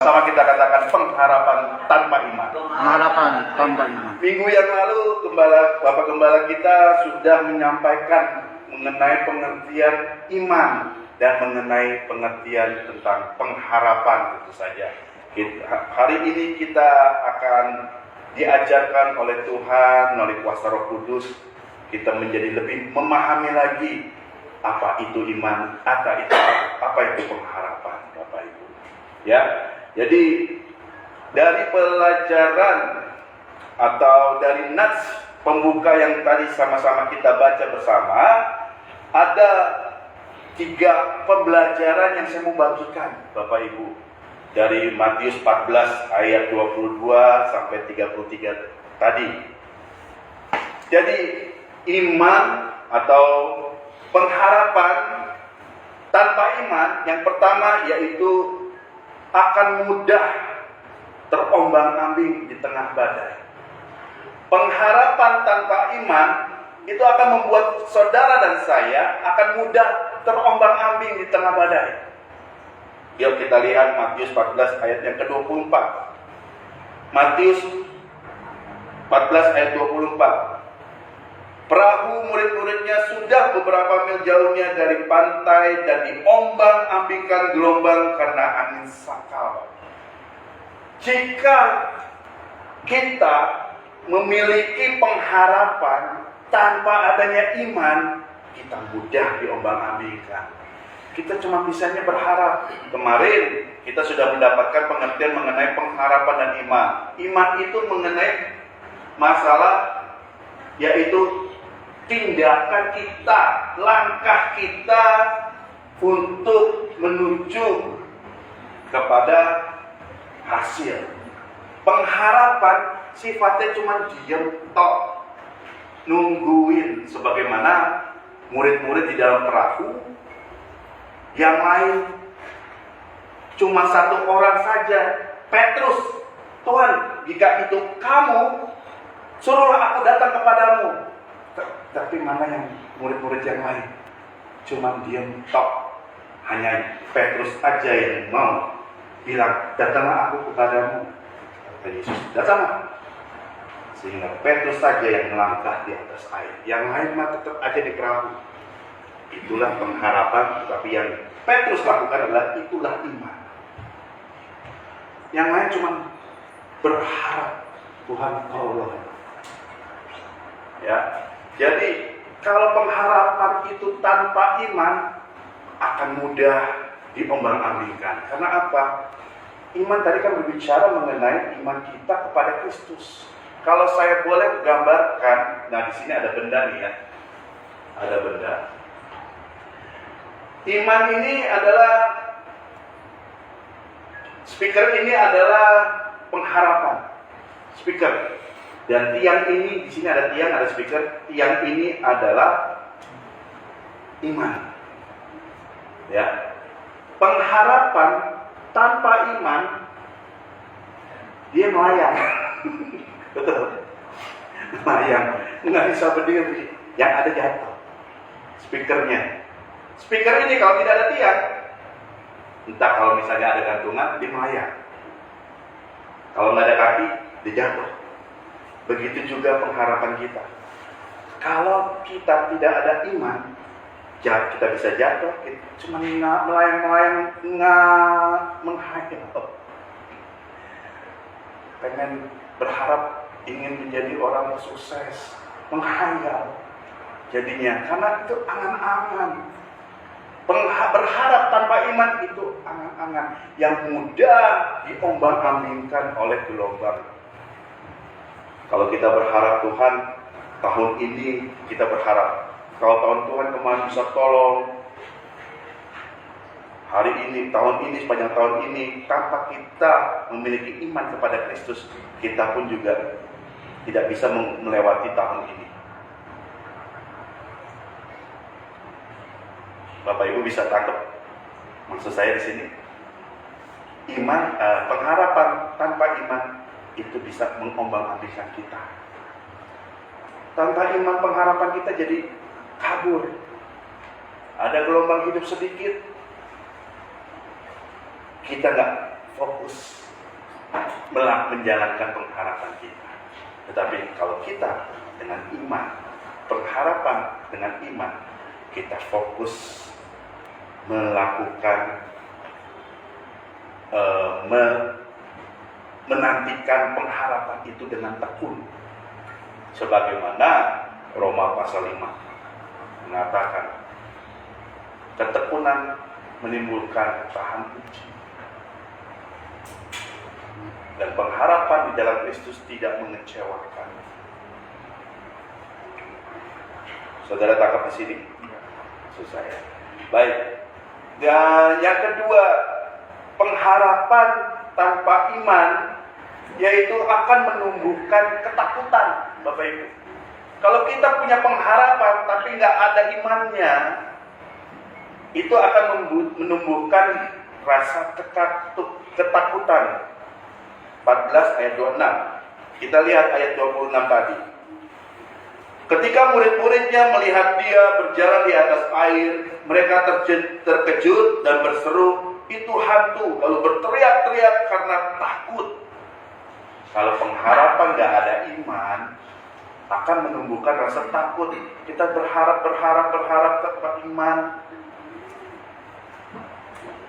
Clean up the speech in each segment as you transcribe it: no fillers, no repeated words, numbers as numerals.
Sama kita katakan pengharapan tanpa iman. Pengharapan tanpa iman. Minggu yang lalu Bapak Gembala kita sudah menyampaikan mengenai pengertian iman dan mengenai pengertian tentang pengharapan tentu saja. Hari ini kita akan diajarkan oleh Tuhan melalui kuasa Roh Kudus, kita menjadi lebih memahami lagi apa itu iman, apa itu pengharapan, Bapak Ibu. Ya. Jadi dari pelajaran atau dari nats pembuka yang tadi sama-sama kita baca bersama, ada 3 pembelajaran yang saya mau bagikan Bapak Ibu. Dari Matius 14 ayat 22 sampai 33 tadi. Jadi iman atau pengharapan tanpa iman yang pertama yaitu akan mudah terombang-ambing di tengah badai. Pengharapan tanpa iman itu akan membuat saudara dan saya akan mudah terombang-ambing di tengah badai. Yuk kita lihat Matius 14 ayat yang ke-24. Matius 14 ayat 24. Perahu murid-muridnya sudah beberapa mil jauhnya dari pantai dan diombang-ambingkan gelombang karena angin sakal. Jika kita memiliki pengharapan tanpa adanya iman, kita mudah diombang-ambingkan. Kita cuma bisanya berharap. Kemarin kita sudah mendapatkan pengertian mengenai pengharapan dan iman. Iman itu mengenai masalah yaitu tindakan kita, langkah kita untuk menuju kepada hasil. Pengharapan sifatnya cuma diam tok, nungguin sebagaimana murid-murid di dalam perahu. Yang lain cuma 1 orang saja, Petrus. Tuhan, jika itu kamu, suruhlah aku datang kepadamu. Tapi mana yang murid-murid yang lain? Cuma diam tok. Hanya Petrus aja yang mau bilang, datanglah aku kepadamu. Kata Yesus, datanglah. Sehingga Petrus saja yang melangkah di atas air. Yang lain mah tetap aja di perahu. Itulah pengharapan, tapi yang Petrus lakukan adalah itulah iman. Yang lain cuma berharap Tuhan tolong. Ya. Jadi kalau pengharapan itu tanpa iman akan mudah diombang-ambingkan. Karena apa? Iman tadi kan berbicara mengenai iman kita kepada Kristus. Kalau saya boleh gambarkan, nah di sini ada benda nih ya. Ada benda. Iman ini adalah speaker, ini adalah pengharapan. Speaker. Dan tiang ini, di sini ada tiang, ada speaker. Tiang ini adalah iman. Ya. Pengharapan tanpa iman, dia melayang. Betul. Melayang. Nggak bisa berdiri. Yang ada jatuh. Speakernya. Speaker ini kalau tidak ada tiang, entah kalau misalnya ada gantungan, dia melayang. Kalau nggak ada kaki, dia jatuh. Begitu juga pengharapan kita. Kalau kita tidak ada iman, kita bisa jatuh. Kita cuma melayang-melayang, nggak menghayal. Pengen berharap ingin menjadi orang sukses, menghayal. Jadinya, karena itu angan-angan. Berharap tanpa iman itu angan-angan yang mudah diombang-ambingkan oleh gelombang. Kalau kita berharap Tuhan, tahun ini kita berharap, kalau tahun Tuhan kemarin bisa tolong, hari ini, tahun ini, sepanjang tahun ini, tanpa kita memiliki iman kepada Kristus, kita pun juga tidak bisa melewati tahun ini. Bapak Ibu bisa tangkap maksud saya di sini. Iman, pengharapan tanpa iman itu bisa mengombang-ambingkan kita. Tanpa iman pengharapan kita jadi kabur. Ada gelombang hidup sedikit, kita nggak fokus menjalankan pengharapan kita. Tetapi kalau kita dengan iman, pengharapan dengan iman, kita fokus melakukan menantikan pengharapan itu dengan tekun. Sebagaimana Roma pasal 5 mengatakan, ketekunan menimbulkan tahan uji. Dan pengharapan di dalam Kristus tidak mengecewakan. Saudara tangkap di sini? Susah ya. Baik. Dan yang kedua, pengharapan tanpa iman, yaitu akan menumbuhkan ketakutan, Bapak Ibu. Kalau kita punya pengharapan tapi nggak ada imannya, itu akan menumbuhkan rasa ketakutan. 14 ayat 26. Kita lihat ayat 26 tadi. Ketika murid-muridnya melihat dia berjalan di atas air, mereka terkejut dan berseru, "Itu hantu!" Lalu berteriak-teriak karena takut. Kalau pengharapan gak ada iman, akan menumbuhkan rasa takut. Kita berharap tanpa iman,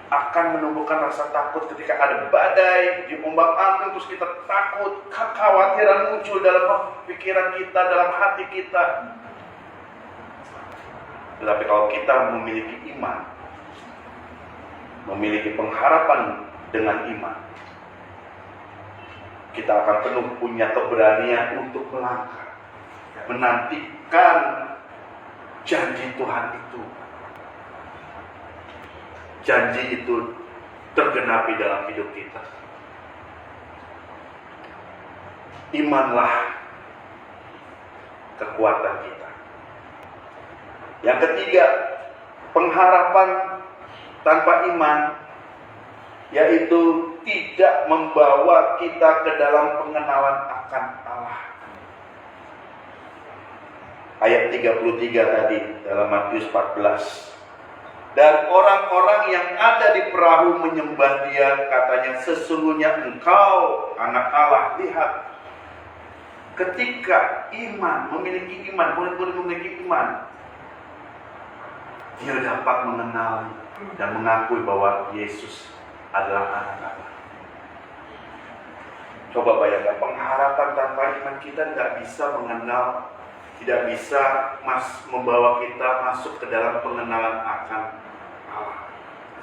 akan menumbuhkan rasa takut ketika ada badai, diombang-ambing, terus kita takut, kekhawatiran muncul dalam pikiran kita, dalam hati kita. Tetapi kalau kita memiliki iman, memiliki pengharapan dengan iman, kita akan penuh punya keberanian untuk melangkah, menantikan janji Tuhan itu. Janji itu tergenapi dalam hidup kita. Imanlah kekuatan kita. Yang ketiga, pengharapan tanpa iman, yaitu tidak membawa kita ke dalam pengenalan akan Allah. Ayat 33 tadi dalam Matius 14. Dan orang-orang yang ada di perahu menyembah dia, katanya, "Sesungguhnya engkau anak Allah." Lihat, ketika memiliki iman, murid-murid memiliki iman, dia dapat mengenal dan mengakui bahwa Yesus adalah anak Allah. Coba bayangkan, pengharapan tanpa iman kita tidak bisa mengenal, tidak bisa membawa kita masuk ke dalam pengenalan akan Allah.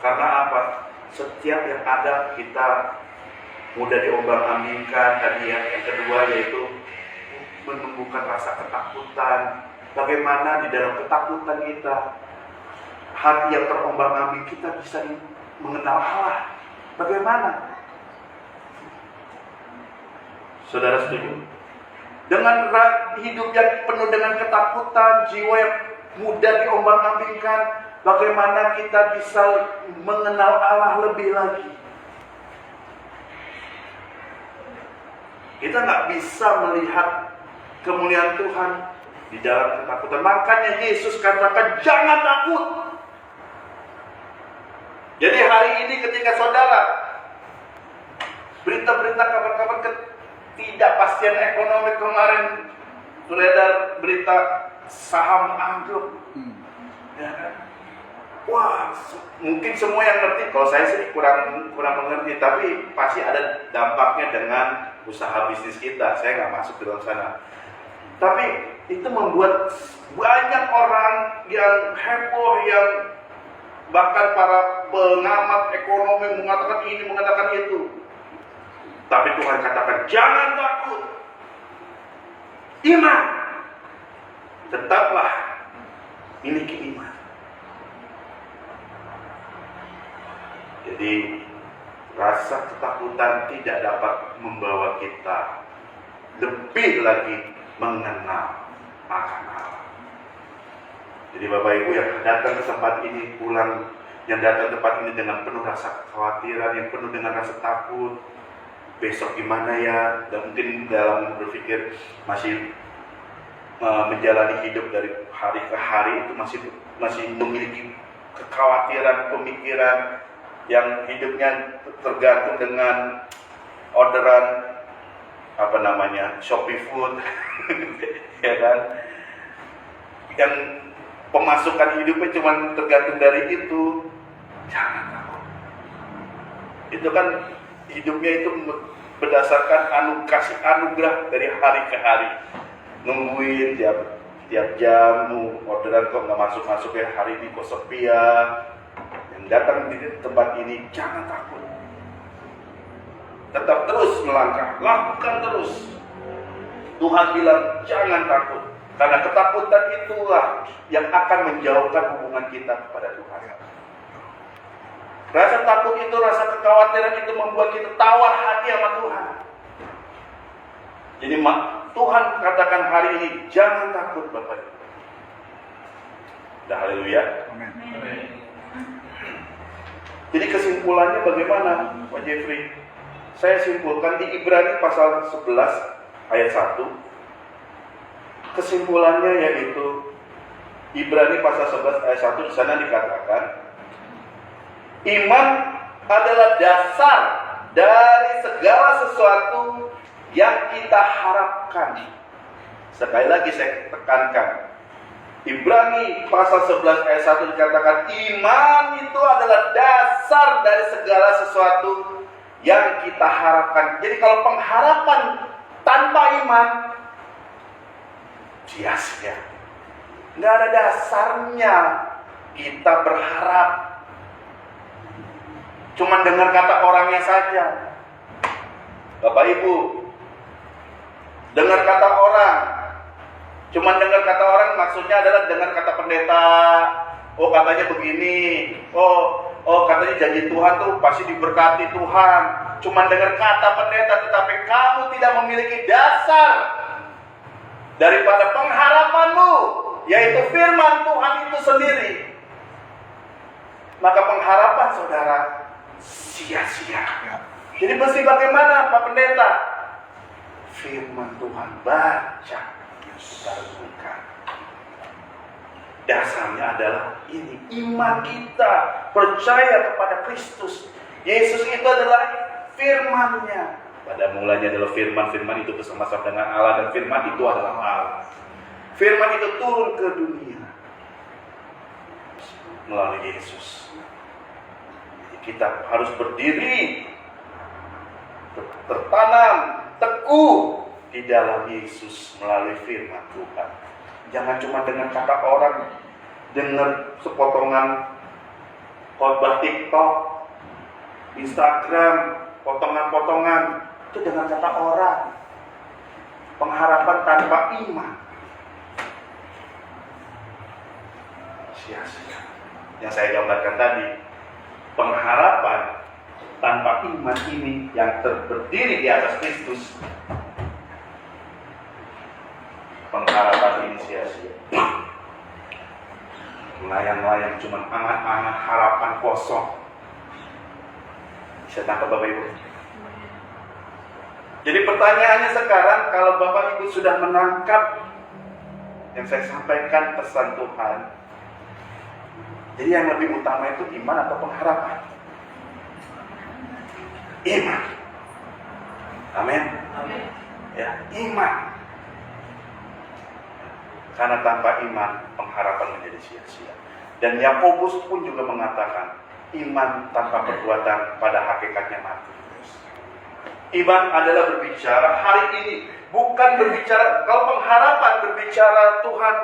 Karena apa? Setiap yang ada kita mudah diombang-ambingkan tadi ya. Yang kedua yaitu menumbuhkan rasa ketakutan. Bagaimana di dalam ketakutan kita, hati yang terombang-ambing, kita bisa mengenal Allah. Bagaimana? Saudara setuju? Dengan hidup yang penuh dengan ketakutan, jiwa yang mudah diombang-ambingkan, bagaimana kita bisa mengenal Allah lebih lagi? Kita nggak bisa melihat kemuliaan Tuhan di dalam ketakutan. Makanya Yesus katakan, "Jangan takut." Jadi hari ini ketika saudara berita-berita, kabar-kabar ketidakpastian ekonomi, kemarin beredar berita saham anjlok, ya kan? Wah, mungkin semua yang ngerti. Kalau saya sih kurang mengerti, tapi pasti ada dampaknya dengan usaha bisnis kita. Saya nggak masuk ke dalam sana. Tapi itu membuat banyak orang yang heboh, yang bahkan para pengamat ekonomi mengatakan ini, mengatakan itu. Tapi Tuhan katakan, jangan takut. Iman. Tetaplah miliki iman. Jadi rasa ketakutan tidak dapat membawa kita lebih lagi mengenal akan Allah. Jadi Bapak Ibu yang datang ke tempat ini, pulang, yang datang ke tempat ini dengan penuh rasa kekhawatiran, yang penuh dengan rasa takut, besok gimana ya, dan mungkin dalam berpikir masih menjalani hidup dari hari ke hari itu masih memiliki kekhawatiran, pemikiran. yang hidupnya tergantung dengan orderan Shopee Food, ya kan? Yang pemasukan hidupnya cuma tergantung dari itu, jangan takut. Itu kan hidupnya itu berdasarkan kasih anugerah dari hari ke hari. Nungguin tiap jam, orderan kok nggak masuk ya, hari ini kok sepi ya. Yang datang di tempat ini jangan takut. Tetap terus melangkah, lakukan terus. Tuhan bilang jangan takut, karena ketakutan itulah yang akan menjauhkan hubungan kita kepada Tuhan. Rasa takut itu, rasa kekhawatiran itu membuat kita tawar hati sama Tuhan. Jadi Tuhan katakan hari ini jangan takut Bapak Ibu. Dah, haleluya. Amin. Jadi kesimpulannya bagaimana Pak Jeffrey? Saya simpulkan di Ibrani pasal 11 ayat 1. Kesimpulannya yaitu Ibrani pasal 11 ayat 1, di sana dikatakan iman adalah dasar dari segala sesuatu yang kita harapkan. Sekali lagi saya tekankan, Ibrani pasal 11 ayat 1 dikatakan iman itu adalah dasar dari segala sesuatu yang kita harapkan. Jadi kalau pengharapan tanpa iman sia-sia, nggak ada dasarnya kita berharap. Cuman dengar kata orangnya saja. Bapak Ibu, dengar kata orang. Cuman dengar kata orang maksudnya adalah dengar kata pendeta. Oh katanya begini. Oh katanya janji Tuhan tuh pasti diberkati Tuhan. Cuman dengar kata pendeta, tetapi kamu tidak memiliki dasar daripada pengharapanmu, yaitu firman Tuhan itu sendiri. Maka pengharapan saudara sia-sia. Jadi mesti bagaimana Pak Pendeta? Firman Tuhan baca, renungkan. Dasarnya adalah ini, iman kita percaya kepada Kristus. Yesus itu adalah firman-Nya. Pada mulanya adalah firman itu bersama-sama dengan Allah, dan firman itu adalah Allah. Firman itu turun ke dunia melalui Yesus. Kita harus berdiri tertanam teguh di dalam Yesus melalui firman Tuhan. Jangan cuma dengan kata orang, dengar sepotongan khotbah TikTok, Instagram, potongan-potongan, itu dengan kata orang. Pengharapan tanpa iman sia-sia. Yang saya gambarkan tadi, pengharapan tanpa iman ini yang berdiri di atas Kristus, pengharapan ini sia-sia. Melayang-layang cuma angan-angan harapan kosong. Bisa tangkap Bapak Ibu? Jadi pertanyaannya sekarang, kalau Bapak Ibu sudah menangkap yang saya sampaikan pesan Tuhan, jadi yang lebih utama itu iman atau pengharapan? Iman. Amin. Ya, iman. Karena tanpa iman, pengharapan menjadi sia-sia. Dan Yakobus pun juga mengatakan, iman tanpa perbuatan pada hakikatnya mati. Iman adalah berbicara hari ini, bukan berbicara, kalau pengharapan berbicara Tuhan,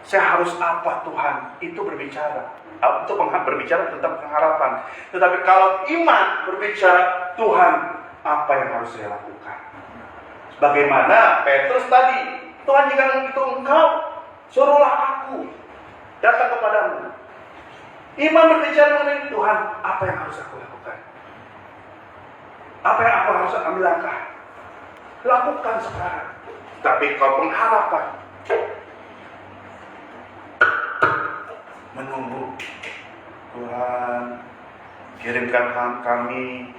saya harus apa Tuhan, itu berbicara. Itu berbicara tentang pengharapan. Tetapi kalau iman berbicara Tuhan, apa yang harus saya lakukan? Bagaimana Petrus tadi, Tuhan jika itu engkau, suruhlah aku datang kepadamu. Iman berbicara mengenai Tuhan, apa yang harus aku lakukan? Apa yang aku harus ambil langkah? Lakukan sekarang. Tapi kalau pengharapan, menunggu Tuhan kirimkan kami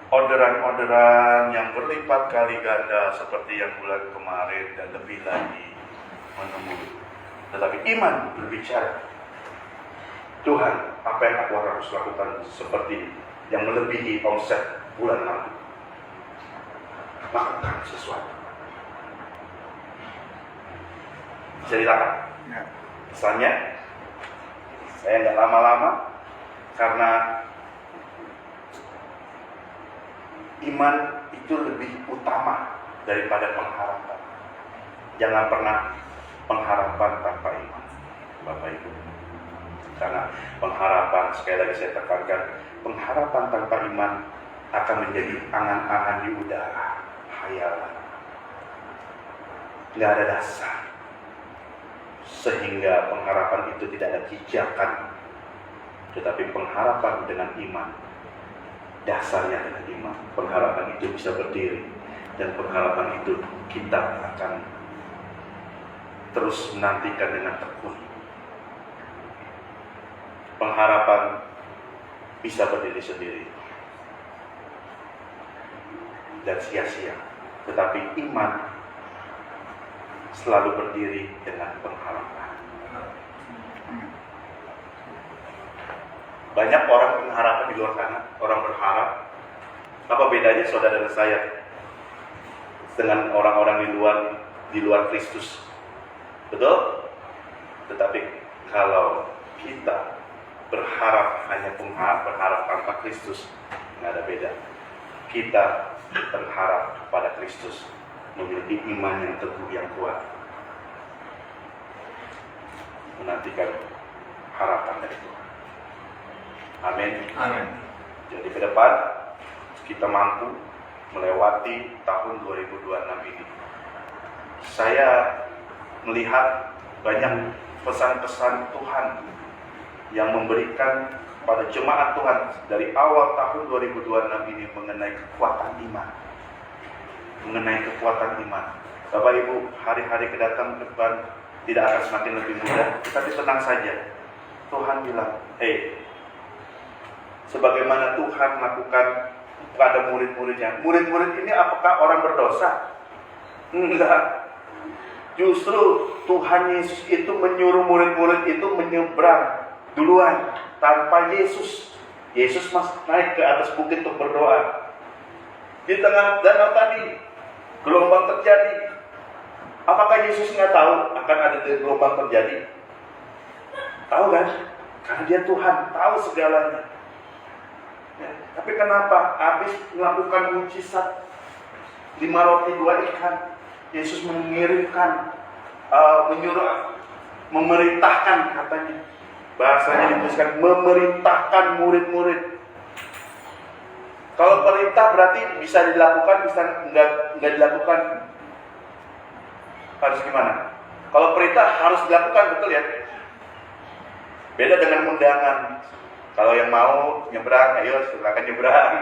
orderan-orderan yang berlipat kali ganda seperti yang bulan kemarin dan lebih lagi, menunggu. Tetapi iman berbicara, Tuhan apa yang aku harus lakukan seperti yang melebihi omset bulan lalu. Lakukan sesuatu. Ceritakan. Ya. Misalnya, saya nggak lama-lama karena iman itu lebih utama daripada pengharapan. Jangan pernah pengharapan tanpa iman, Bapak Ibu. Karena pengharapan, sekali lagi saya tekankan, pengharapan tanpa iman akan menjadi angan-angan di udara, hayalan. Nggak ada dasar. Sehingga pengharapan itu tidak ada pijakan. Tetapi pengharapan dengan iman, dasarnya dengan iman, pengharapan itu bisa berdiri. Dan pengharapan itu kita akan terus menantikan dengan tekun. Pengharapan bisa berdiri sendiri dan sia-sia, tetapi iman selalu berdiri dengan pengharapan. Banyak orang pengharapan di luar sana, orang berharap. Apa bedanya saudara dan saya dengan orang-orang di luar Kristus? Betul? Tetapi kalau kita berharap hanya berharap tanpa Kristus, nggak ada beda. Kita berharap kepada Kristus, memiliki iman yang teguh, yang kuat, menantikan harapan dari Tuhan. Amin. Amin. Jadi ke depan kita mampu melewati tahun 2026 ini. Saya melihat banyak pesan-pesan Tuhan yang memberikan pada jemaat Tuhan dari awal tahun 2026 ini mengenai kekuatan iman. Mengenai kekuatan iman. Bapak Ibu, hari-hari kedatang ke depan tidak akan semakin lebih mudah, tetapi tenang saja. Tuhan bilang, sebagaimana Tuhan lakukan pada murid-muridnya. Murid-murid ini apakah orang berdosa? Enggak. Justru Tuhan Yesus itu menyuruh murid-murid itu menyeberang duluan tanpa Yesus. Yesus naik ke atas bukit untuk berdoa. Di tengah danau tadi gelombang terjadi. Apakah Yesus nggak tahu akan ada gelombang terjadi? Tahu kan? Karena dia Tuhan, tahu segalanya. Ya, tapi kenapa habis melakukan mujizat 5 roti 2 ikan, Yesus mengirimkan, memerintahkan, katanya bahasanya dituliskan memerintahkan murid-murid. Kalau perintah berarti bisa dilakukan, bisa nggak dilakukan. Harus gimana? Kalau perintah harus dilakukan, betul ya? Beda dengan undangan. Kalau yang mau nyebrang, ayo silakan nyebrang.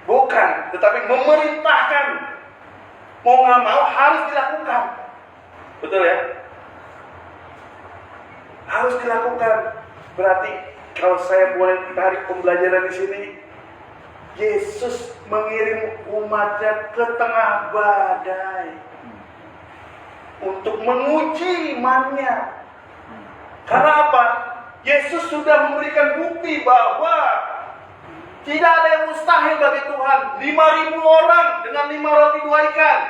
Bukan, tetapi memerintahkan. Mau nggak mau harus dilakukan. Betul ya? Harus dilakukan. Berarti kalau saya boleh tarik pembelajaran di sini, Yesus mengirim umatnya ke tengah badai untuk menguji imannya. Karena apa? Yesus sudah memberikan bukti bahwa tidak ada yang mustahil bagi Tuhan. 5.000 orang dengan 5 roti 2 ikan.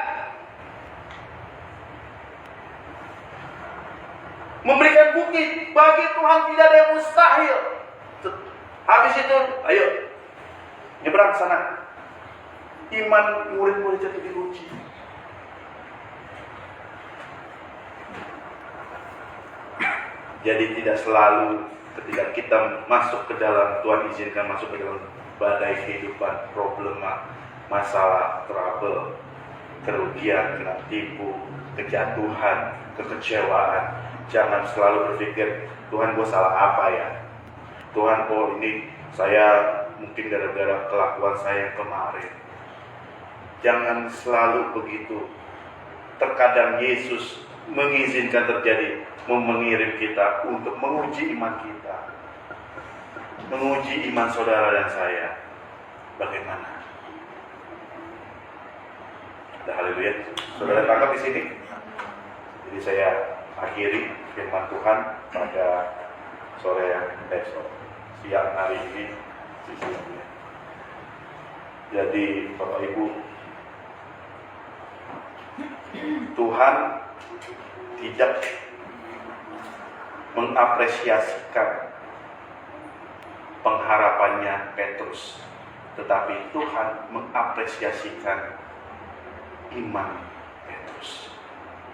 Memberikan bukti bagi Tuhan tidak ada yang mustahil. Habis itu, ayo nyebrang sana. Iman murid-murid itu diuji. Jadi tidak selalu ketika kita masuk ke dalam, Tuhan izinkan masuk ke dalam badai kehidupan, problema, masalah, trouble, kerugian, kena tipu, kejatuhan, kekecewaan. Jangan selalu berpikir, Tuhan gue salah apa ya? Tuhan, ini saya mungkin gara-gara kelakuan saya yang kemarin. Jangan selalu begitu. Terkadang Yesus mengizinkan terjadi, mengirim kita untuk menguji iman kita, menguji iman saudara dan saya. Bagaimana? Haleluya. Saudara tangkap di sini. Jadi saya akhiri firman Tuhan pada siang hari ini sisanya. Jadi Bapak Ibu, Tuhan tidak mengapresiasikan pengharapannya Petrus, tetapi Tuhan mengapresiasikan iman Petrus.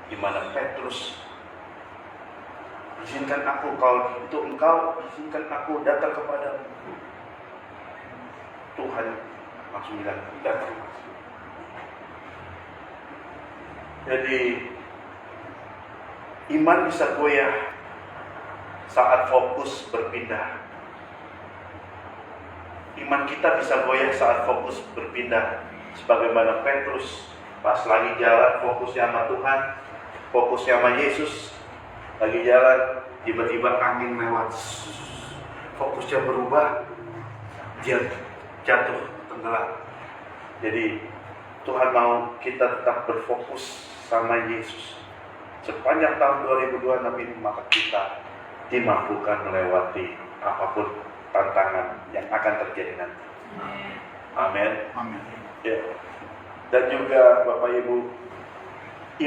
Di mana Petrus, izinkan aku, kalau itu engkau, izinkan aku datang kepadamu. Tuhan langsung bilang, datang. Jadi iman bisa goyah saat fokus berpindah. Iman kita bisa goyah saat fokus berpindah. Sebagaimana Petrus pas lagi jalan fokusnya sama Tuhan, fokusnya sama Yesus, lagi jalan tiba-tiba angin lewat, fokusnya berubah, dia jatuh tenggelam. Jadi Tuhan mau kita tetap berfokus sama Yesus sepanjang tahun 2026 ini, maka kita dimampukan melewati apapun tantangan yang akan terjadi nanti. Amin. Amin. Ya. Dan juga Bapak Ibu,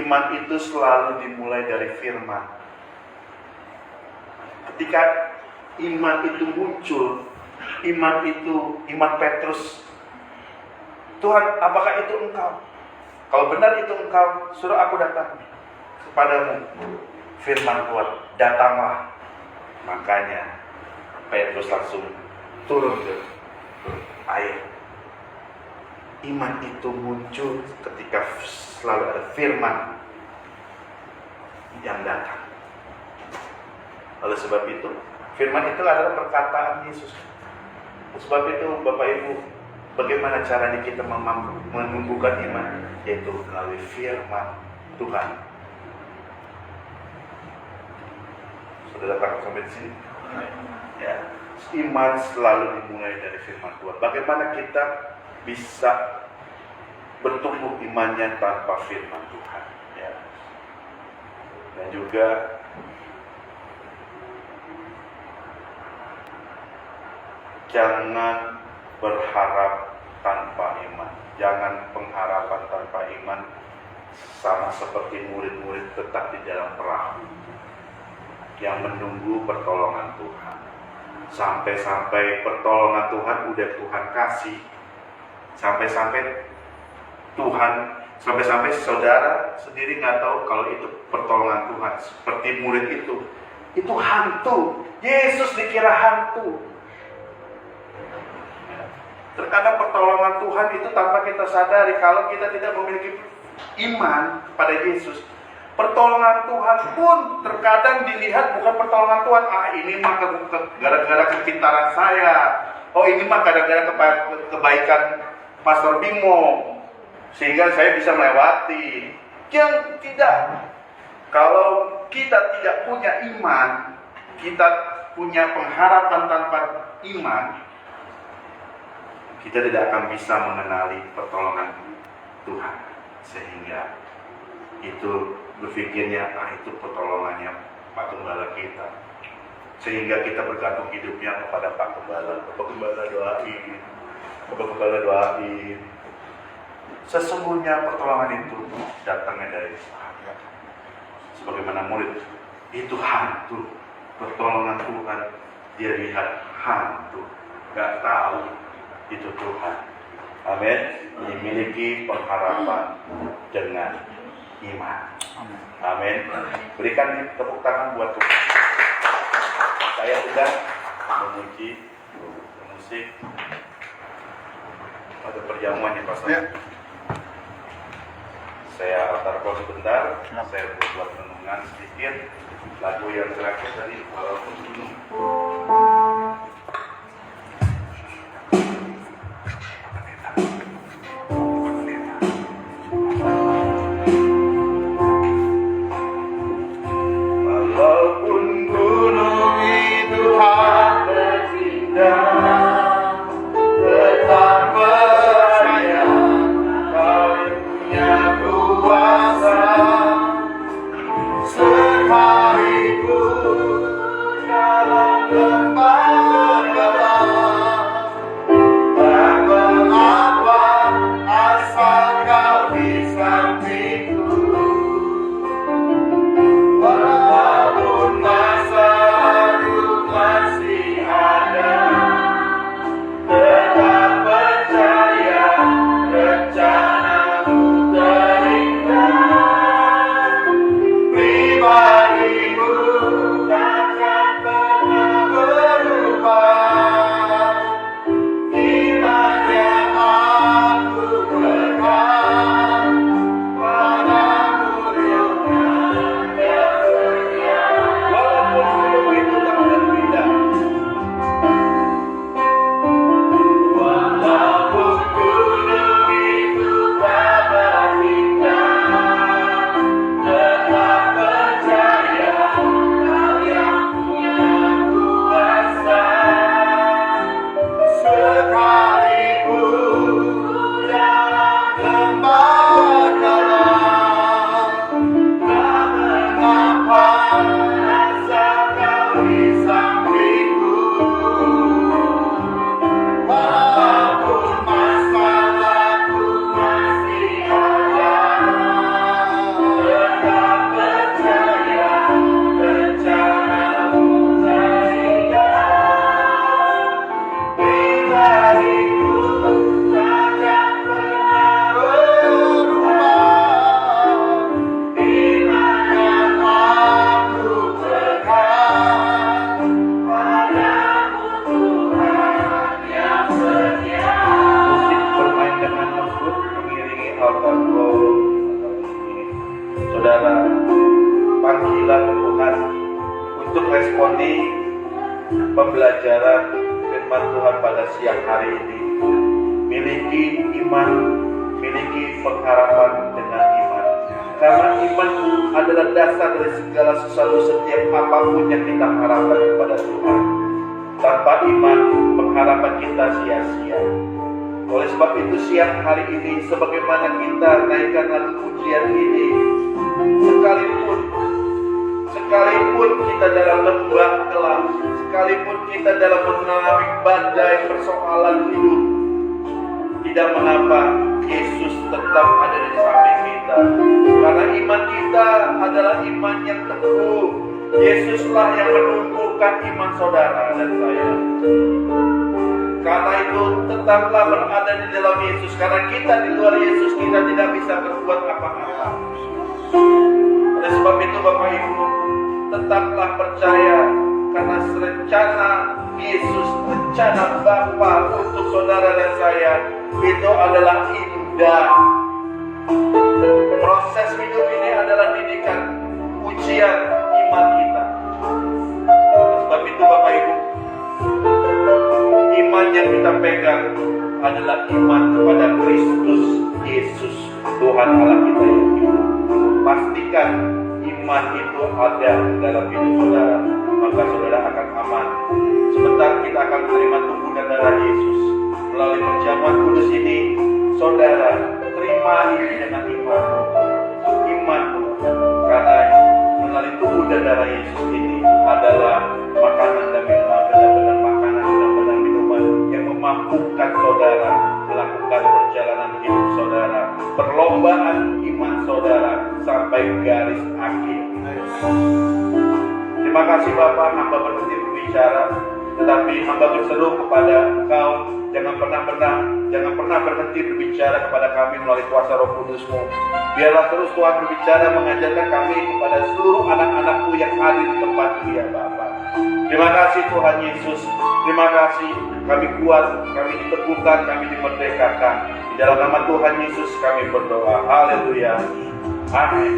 iman itu selalu dimulai dari firman. Ketika iman itu muncul, iman Petrus, Tuhan, apakah itu engkau? Kalau benar itu engkau, suruh aku datang kepadamu. Firman Tuhan, datanglah. Makanya Petrus langsung turun ke air. Iman itu muncul ketika selalu ada firman yang datang. Oleh sebab itu, firman itu adalah perkataan Yesus. Oleh sebab itu, Bapak Ibu, bagaimana caranya kita menumbuhkan iman? Yaitu melalui firman Tuhan. Sudah datang sampai di sini? Ya, iman selalu dimulai dari firman Tuhan. Bagaimana kita bisa bertumbuh imannya tanpa firman Tuhan? Ya. Dan juga jangan berharap tanpa iman. Jangan pengharapan tanpa iman sama seperti murid-murid tetap di dalam perahu yang menunggu pertolongan Tuhan. Sampai-sampai pertolongan Tuhan udah Tuhan kasih. Sampai-sampai saudara sendiri nggak tahu kalau itu pertolongan Tuhan. Seperti murid itu hantu. Yesus dikira hantu. Terkadang pertolongan Tuhan itu tanpa kita sadari, kalau kita tidak memiliki iman pada Yesus, pertolongan Tuhan pun terkadang dilihat bukan pertolongan Tuhan. Ini mah gara-gara kepintaran saya. Oh, ini mah gara-gara kebaikan Pastor Bimo, sehingga saya bisa melewati. Yang tidak. Kalau kita tidak punya iman, kita punya pengharapan tanpa iman, kita tidak akan bisa mengenali pertolongan Tuhan. Sehingga itu berpikirnya, itu pertolongannya Pak Gembala kita. Sehingga kita bergantung hidupnya kepada Pak Gembala. Pak Gembala doain, Pak Gembala doain. Sesungguhnya pertolongan itu datangnya dari Tuhan. Sebagaimana murid, itu hantu. Pertolongan Tuhan, dia lihat hantu, gak tahu itu Tuhan. Amin. Dimiliki pengharapan dengan iman. Amin. Berikan tepuk tangan buat Tuhan. Saya sudah memuji musik pada perjamuan yang pasal. Ya. Saya altar call sebentar. Saya buat renungan sedikit. Lagu yang terakhir tadi, walaupun gunung. Sekalipun dalam altar call ini, saudara, panggilan Tuhan untuk responi pembelajaran firman Tuhan pada siang hari ini. Miliki iman, miliki pengharapan dengan iman. Karena iman adalah dasar dari segala sesuatu, setiap apapun yang kita harapkan kepada Tuhan. Tanpa iman, pengharapan kita sia-sia. Oleh sebab itu siang hari ini, sebagaimana kita naikkan lagu pujian ini, sekalipun kita dalam lembah gelap, sekalipun kita dalam mengalami badai persoalan hidup, tidak mengapa, Yesus tetap ada di samping kita. Karena iman kita adalah iman yang teguh. Yesuslah yang menumbuhkan iman saudara dan saya. Karena itu tetaplah berada di dalam Yesus. Karena kita di luar Yesus, kita tidak bisa berbuat apa-apa. Oleh sebab itu Bapak Ibu, tetaplah percaya. Karena rencana Yesus, rencana Bapa untuk saudara dan saya, itu adalah indah. Proses hidup ini adalah didikan, ujian iman kita. Sebab itu Bapak Ibu, iman yang kita pegang adalah iman kepada Kristus Yesus, Tuhan Allah kita yang hidup. Pastikan iman itu ada dalam hidup saudara, maka saudara akan aman. Sebentar kita akan menerima tubuh dan darah Yesus. Melalui perjamuan kudus ini, saudara terima ini dengan iman. Iman, karena melalui tubuh dan darah Yesus ini adalah makanan dan minuman, benar-benar makanan, benar-benar minuman yang memampukan saudara melakukan perjalanan hidup saudara, perlombaan iman saudara sampai garis akhir. Terima kasih Bapak, hamba berhenti berbicara, tetapi hamba berseru kepada Engkau, jangan pernah berhenti berbicara kepada kami melalui kuasa Roh Kudus-Mu. Biarlah terus Tuhan berbicara, mengajarkan kami kepada seluruh anak-anak-Mu yang hadir di tempat ini ya Bapak. Terima kasih Tuhan Yesus, terima kasih, kami kuat, kami diteguhkan, kami dimerdekakan. Di dalam nama Tuhan Yesus kami berdoa. Haleluya. Amin.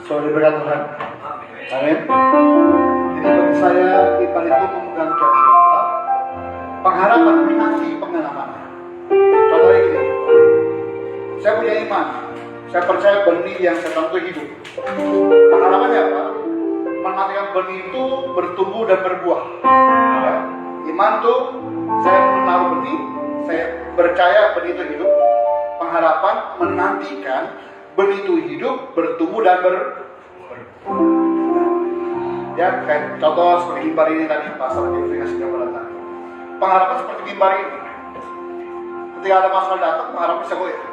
Saudara berkat Tuhan. Amin. Jadi bagi saya, iman itu memegang janji, pengharapan menanti pengalaman. Contohnya gini, saya punya iman, saya percaya benih yang saya tanam itu hidup. Pengalamannya apa? Menantikan benih itu bertumbuh dan berbuah. Ya. Iman itu saya menaruh benih, saya percaya benih itu hidup. Pengharapan menantikan benih itu hidup, bertumbuh dan ya, kayak contoh seperti mimbar ini tadi, pasal verifikasi kepada datang. Pengharapan seperti mimbar ini. Ketika ada masalah datang, pengharapan bisa goyah.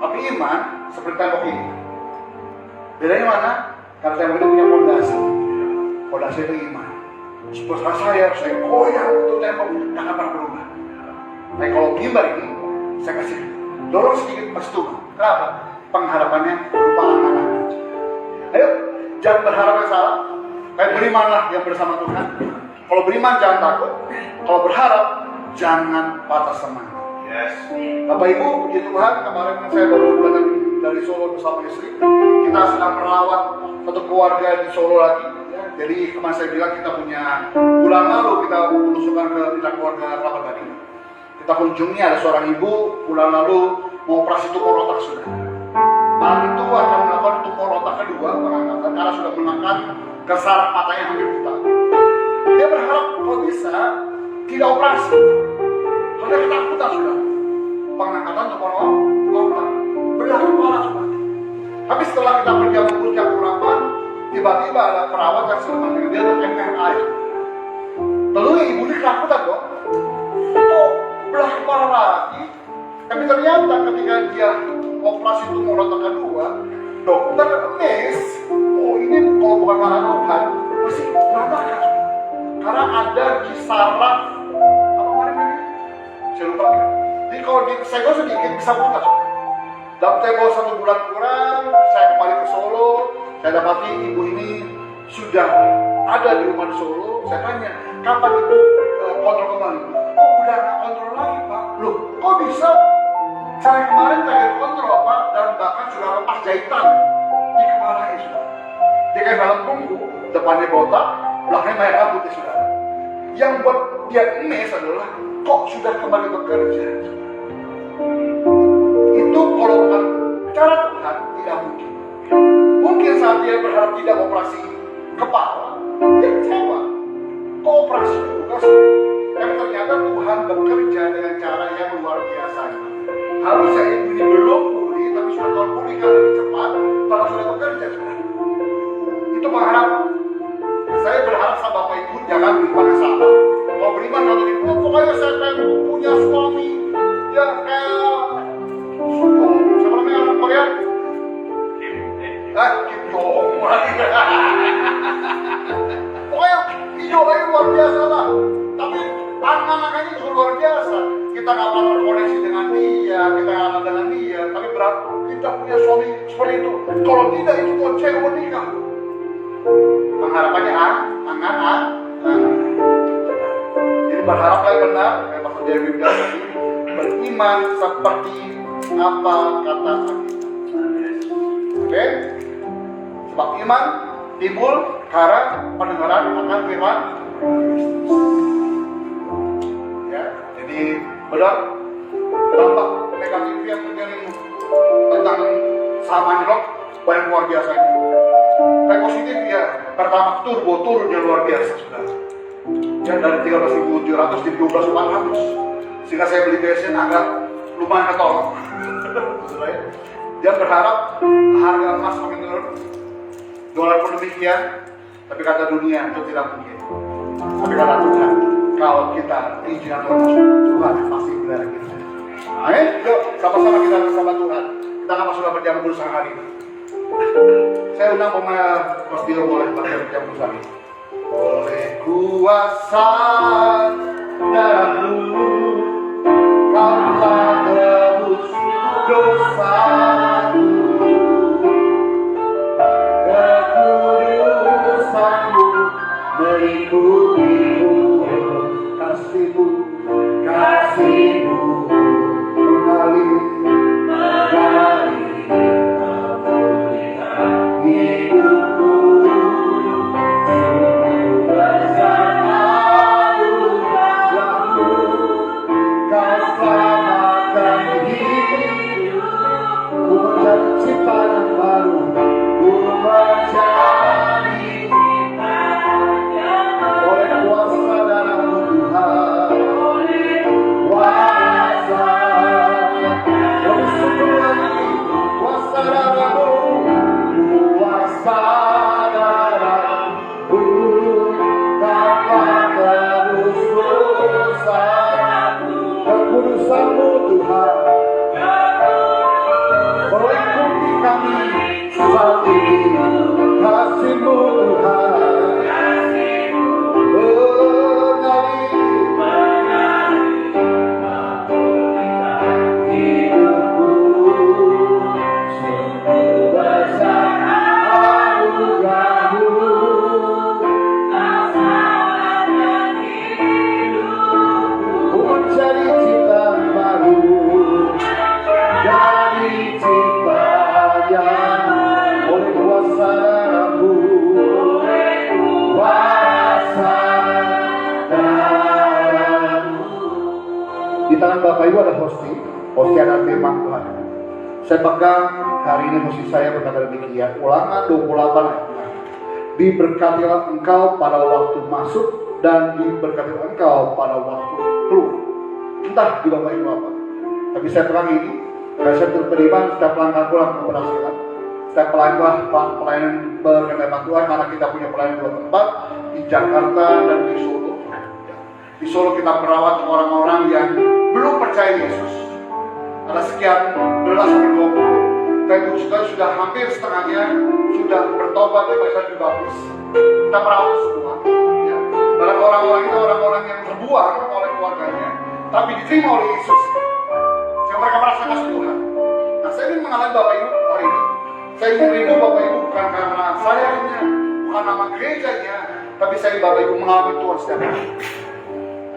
Tapi iman seperti tembok ini. Bedanya mana? Karena tembok itu punya fondasi. Fondasi itu iman. Seperti saya goyah untuk tembok, gak akan pernah berubah. Tapi kalau mimbar ini, saya kasih dorong sedikit persetujuan. Kenapa? Pengharapannya berupa anak-anak. Ayo, jangan berharap yang salah. Kayak berimanlah yang bersama Tuhan. Kalau beriman jangan takut. Kalau berharap jangan patah semangat. Yes. Bapak Ibu, puji Tuhan, kemarin saya baru datang dari Solo bersama istri. Kita sedang merawat satu keluarga di Solo lagi. Ya. Jadi kemarin saya bilang kita punya bulan lalu kita berusukan ke tindak keluarga Kelapa Gading. Kita kunjungi ada seorang ibu bulan lalu mau operasi tumor otak sudah. Malam itu akan melakukan tumor otak kedua pengangkatan karena sudah menekan ke saraf patahnya hampir buta. Dia berharap kalau bisa tidak operasi. Karena ketakutan sudah. Pengangkatan tumor otak belah kepala sudah. Tapi setelah kita pergi puncak kurapan, tiba-tiba ada perawat yang sedang dengan dia untuk MRI. Lalu ibu ini ketakutan dong. Oh, belah kepala lagi. Tapi ternyata ketika dia operasi tumor otak kedua, dokter amazed. Oh, ini kalau bukan karena Tuhan, masih berantakan. Karena ada di saraf apa kemarin ini? Saya lupa. Jadi kalau disegel sedikit bisa putus. Dapat tempo 1 bulan kurang, saya kembali ke Solo. Saya dapati ibu ini sudah ada di rumah di Solo, saya tanya, kapan Ibu kontrol kembali? Oh, udah nggak kontrol lagi, Pak. Loh, kok bisa? Saya kemarin terakhir kontrol, Pak, dan bahkan sudah lepas jahitan di kepalanya, sudah. Dia kayak dalam punggung, depannya botak, belakangnya banyak rambut, ya, sudah. Yang buat dia emes adalah, kok sudah kembali bekerja? Itu kalau bukan cara Tuhan, tidak mungkin. Mungkin saat dia berharap tidak operasi kepala, dia kecewa. Kok operasi juga sih? Yang ternyata Tuhan bekerja dengan cara yang luar biasa. Harusnya ibu ini belum pulih, tapi sudah terpulihkan lebih cepat kalau sudah bekerja. Itu mengharap. Saya berharap sama Bapak Ibu jangan beriman yang salah. Kalau beriman kalau ibu, pokoknya saya pengen punya suami ya kayak siapa namanya orang Korea? Kim Jong lagi. Pokoknya idolanya luar biasa lah. Tapi anak-anaknya juga luar biasa. Kita nggak pernah terkoneksi dengan dia, kita nggak kenal dengan dia. Tapi berarti kita punya suami seperti itu. Kalau tidak itu tuh cewek nikah. Pengharapannya Jadi berharaplah yang benar, kayak Pastor Jeremy bilang tadi, beriman seperti apa kata Alkitab. Oke? Sebab iman timbul karena pendengaran akan firman. Ya, jadi benar dampak negatif yang terjadi tentang saham anjlok banyak luar biasa. Kayak positif ya, pertama turunnya luar biasa sudah. Ya dari 13.700 di 12.400, sehingga saya beli BSN agak lumayan ketolong. Dia berharap harga emas makin turun, dolar pun demikian, tapi kata dunia itu tidak mungkin. Tapi kata Tuhan, kalau kita izinkan Tuhan pasti benar kita. Amin. Yuk sama-sama kita bersama Tuhan. Kita akan masuk dalam perjalanan berusaha hari ini. Saya undang pemain Mas Dio boleh pakai jam besar ini. Oleh kuasa darahmu kau telah tebus dosaku, kekudusanmu mengikutiku, kasihmu mengalir Bapak Ibu ada hosting ada firman Tuhan. Saya pegang hari ini hosting saya berkata demikian. Ulangan 28 ayat 6. Diberkatilah engkau pada waktu masuk dan diberkatilah engkau pada waktu keluar. Entah di Bapak Ibu apa. Tapi saya pegang ini karena saya beriman setiap langkah pulang keberhasilan. Setiap pelayanan berkenan Tuhan, karena kita punya pelayanan dua tempat di Jakarta dan di Solo. Di Solo kita merawat orang-orang yang belum percaya Yesus. Ada sekian belas sampai 20. Dan kita sudah hampir setengahnya sudah bertobat dan bisa dibaptis. Kita merawat semua. Ya. Dan orang-orang itu orang-orang yang terbuang oleh keluarganya, tapi diterima oleh Yesus. Yang mereka merasa kasih Tuhan. Nah, saya ingin mengalami Bapak Ibu hari ini. Saya ingin rindu Bapak Ibu bukan karena sayangnya, bukan nama gerejanya, tapi saya Bapak Ibu mengalami Tuhan setiap hari.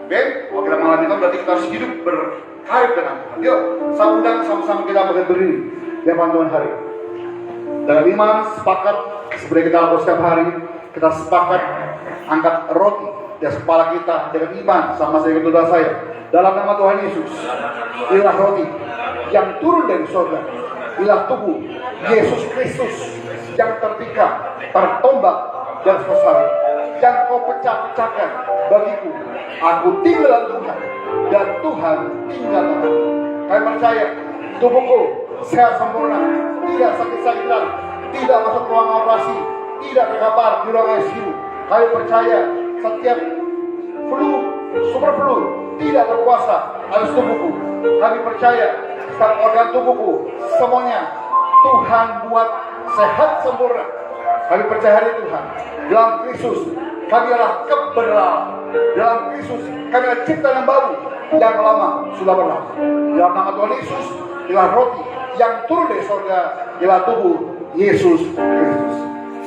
Oke? Kalau kita mengalami Tuhan berarti kita harus hidup berkait dengan Tuhan. Yuk, saya undang sama-sama kita berdiri di hadapan Tuhan hari ini. Dalam iman sepakat seperti kita lakukan setiap hari, kita sepakat angkat roti di atas kepala kita dengan iman sama saya kedua saya. Dalam nama Tuhan Yesus, inilah roti yang turun dari surga, inilah tubuh Yesus Kristus yang tertikam, tertombak dan selesai, yang kau pecah-pecahkan bagiku. Aku tinggal dalam Tuhan dan Tuhan tinggal dalam aku. Kami percaya tubuhku sehat sempurna, tidak sakit-sakitan, tidak masuk ruang operasi, tidak terkapar di ruang ICU. Kami percaya setiap flu, super flu tidak berkuasa atas tubuhku. Kami percaya setiap organ tubuhku semuanya Tuhan buat sehat sempurna. Kami percaya hari Tuhan dalam Kristus kami adalah kebenaran. Dalam Kristus kami adalah ciptaan yang baru, yang lama sudah berlalu. Dalam nama Tuhan Yesus adalah roti yang turun dari surga, adalah tubuh Yesus Kristus.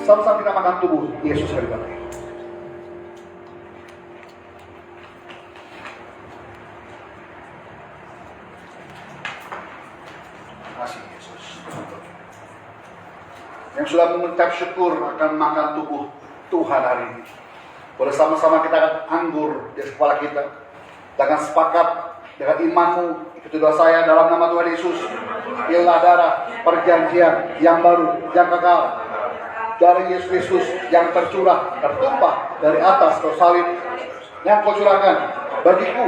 Sama-sama kita makan tubuh Yesus hari ini. Kasih Yesus. Yang sudah mengucap syukur akan makan tubuh Tuhan hari ini. Boleh sama-sama kita akan anggur di kepala kita. Dengan sepakat dengan imanmu, ikuti doa saya dalam nama Tuhan Yesus. Inilah darah perjanjian yang baru, yang kekal. Dari Yesus Kristus yang tercurah, tertumpah dari atas ke salib. Yang kau curahkan bagiku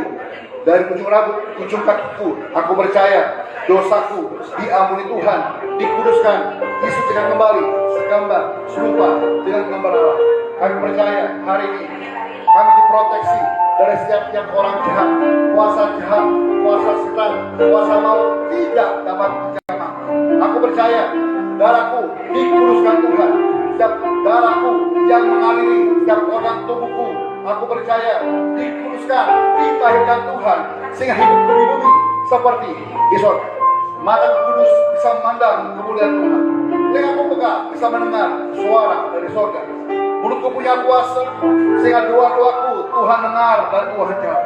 dari ujung rambut, ujung kakiku. Aku percaya dosaku diampuni Tuhan, dikuduskan, disucikan kembali, segambar, serupa dengan gambar Allah. Kami percaya hari ini kami diproteksi dari setiap orang jahat, kuasa setan, kuasa maut tidak dapat menjamah. Aku percaya darahku dikuduskan Tuhan, setiap darahku yang mengaliri setiap organ tubuhku. Aku percaya dikuduskan, ditahirkan Tuhan sehingga hidup di bumi seperti di surga. Mata kudus bisa memandang kemuliaan Tuhan. Telingaku peka bisa mendengar suara dari surga. Mulutku punya kuasa sehingga doa-doaku Tuhan dengar dan Tuhan jawab.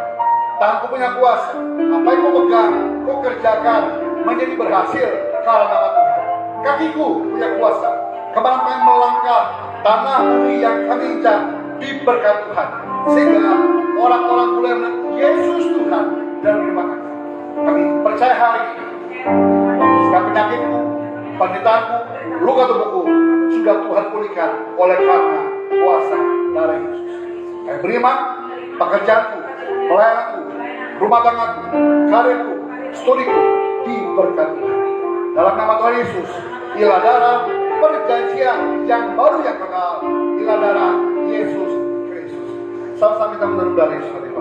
Tanganku punya kuasa, apa yang kau pegang, kau kerjakan menjadi berhasil karena nama Tuhan. Kakiku punya kuasa, kemana kami melangkah, tanah bumi yang kami injak diberkati Tuhan, sehingga orang-orang boleh melihat Yesus Tuhan dan terima kasih. Kami percaya hari ini setiap penyakitku, penderitaanku, luka tubuhku sudah Tuhan pulihkan oleh karena kuasa darah Yesus. Kami beriman, pekerjaanku, pelayananku, rumah tanggaku, karirku, studiku diberkati Tuhan. Dalam nama Tuhan Yesus, ialah darah perjanjian yang baru yang kekal, ialah darah Yesus Kristus. Sama-sama kita menerima dari Yesus hari ini.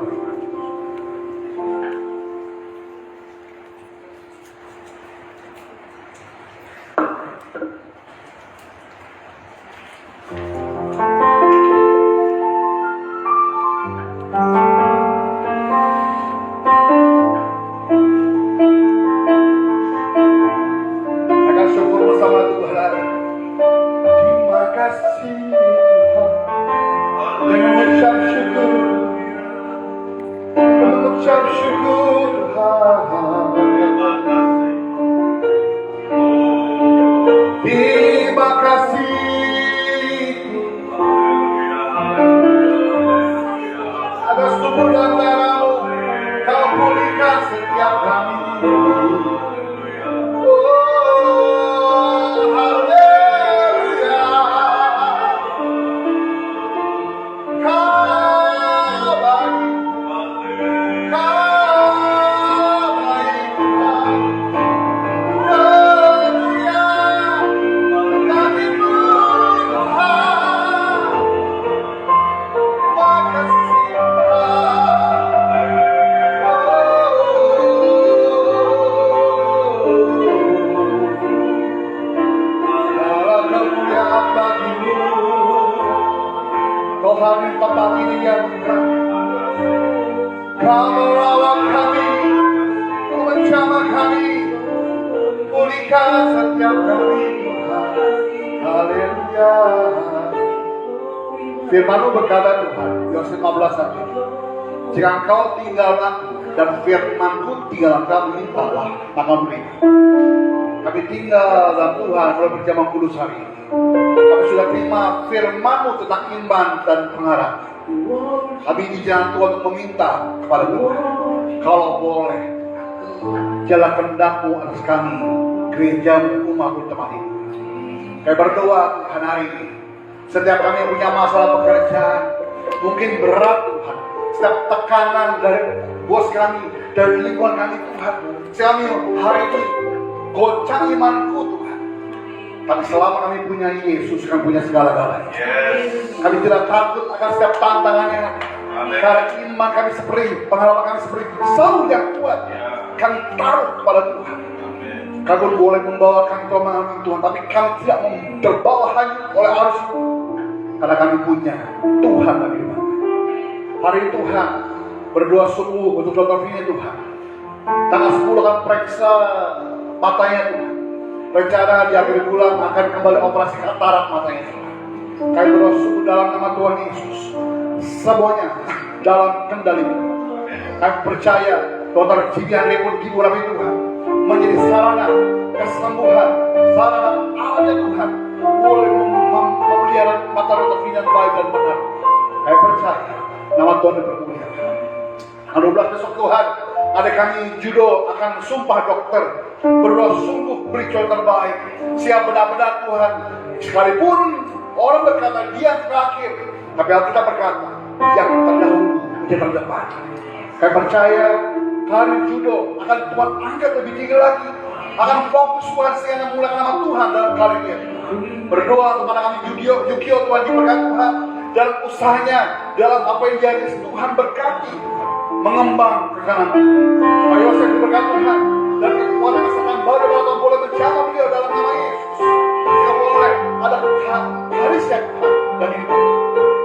Firman-Mu berkata Tuhan, Yohanes 15:1, jika engkau tinggal aku dan firman-Ku tinggal engkau, mintalah maka beri. Kami tinggal dalam Tuhan mulai berjam kudus hari ini. Kami sudah terima firman-Mu tentang iman dan pengharapan. Kami di jalan Tuhan untuk meminta kepada Tuhan, kalau boleh, jalan kehendak-Mu atas kami, gereja-Mu, umat-Mu tempat ini. Kami berdoa Tuhan hari ini, setiap kami yang punya masalah pekerjaan, mungkin berat Tuhan, setiap tekanan dari bos kami, dari lingkungan kami Tuhan, kami hari ini goncang imanku Tuhan. Tapi selama kami punya Yesus, kami punya segala-galanya. Kami tidak takut akan setiap tantangannya. Karena iman kami seperti, pengalaman kami seperti selalu yang kuat. Kami taruh kepada Tuhan. Kami boleh membawa kami ke mengalami Tuhan, tapi kami tidak terbawa hanyut oleh arus. Karena kami punya Tuhan kami di mana. Hari ini Tuhan berdoa sungguh untuk Dr. Vini Tuhan. Tanggal 10 akan periksa matanya Tuhan. Rencana di akhir bulan akan kembali operasi katarak matanya Tuhan. Kami berdoa sungguh dalam nama Tuhan Yesus, semuanya dalam kendali Tuhan. Kami percaya Dr. Jimmy Henry pun diurapi Tuhan menjadi sarana kesembuhan, sarana alatnya Tuhan boleh memelihara mata Dr. Vini yang baik dan benar. Kami percaya nama Tuhan dipermuliakan. 12 besok Tuhan, ada kami judo akan sumpah dokter, berdoa sungguh beri contoh terbaik. Siap benar-benar Tuhan, sekalipun orang berkata dia terakhir, tapi Alkitab berkata yang terdahulu menjadi terdepan. Kami percaya karir judo akan Tuhan angkat lebih tinggi lagi, akan fokus Tuhan sehingga memulakan nama Tuhan dalam karirnya. Berdoa kepada kami Yukio Tuhan diberkati Tuhan dalam usahanya, dalam apa yang jadi Tuhan berkati, mengembang ke kanan. Pak Yosef diberkati Tuhan dan kekuatan kesehatan baru atau boleh menjaga beliau dalam nama Yesus. Jika boleh ada haris yang Tuhan dan hidup.